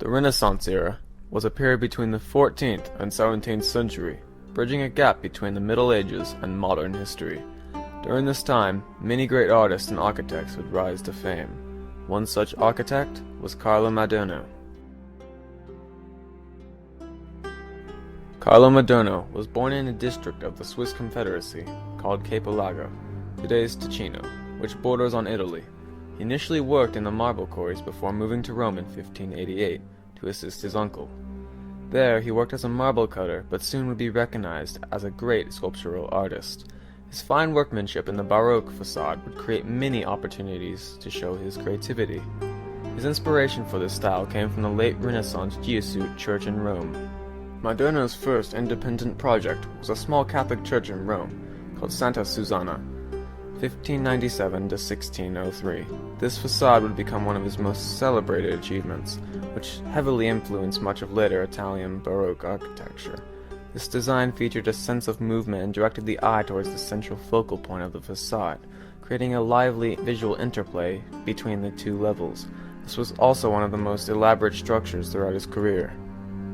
The Renaissance era was a period between the 14th and 17th century, bridging a gap between the Middle Ages and modern history. During this time, many great artists and architects would rise to fame. One such architect was Carlo Maderno. Carlo Maderno was born in a district of the Swiss Confederacy called Capolago, today's Ticino, which borders on Italy. He initially worked in the marble quarries before moving to Rome in 1588 to assist his uncle. There, he worked as a marble cutter, but soon would be recognized as a great sculptural artist. His fine workmanship in the Baroque facade would create many opportunities to show his creativity. His inspiration for this style came from the late Renaissance Jesuit church in Rome. Maderno's first independent project was a small Catholic church in Rome called Santa Susanna, 1597 to 1603. This facade would become one of his most celebrated achievements, which heavily influenced much of later Italian Baroque architecture. This design featured a sense of movement and directed the eye towards the central focal point of the facade, creating a lively visual interplay between the two levels. This was also one of the most elaborate structures throughout his career.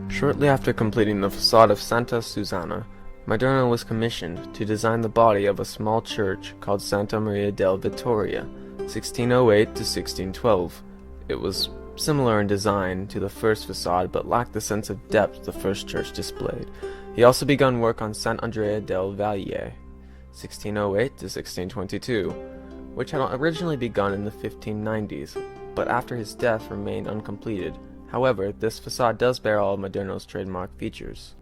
Shortly after completing the facade of Santa Susanna, Maderno was commissioned to design the body of a small church called Santa Maria del Vittoria, 1608 to 1612. It was similar in design to the first facade, but lacked the sense of depth the first church displayed. He also began work on Sant Andrea del Valle, 1608 to 1622, which had originally begun in the 1590s, but after his death remained uncompleted. However, this facade does bear all of Maderno's trademark features.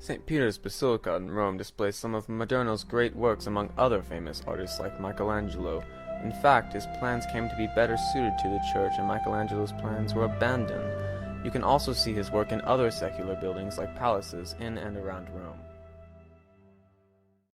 St. Peter's Basilica in Rome displays some of Maderno's great works among other famous artists like Michelangelo. In fact, his plans came to be better suited to the church, and Michelangelo's plans were abandoned. You can also see his work in other secular buildings like palaces in and around Rome.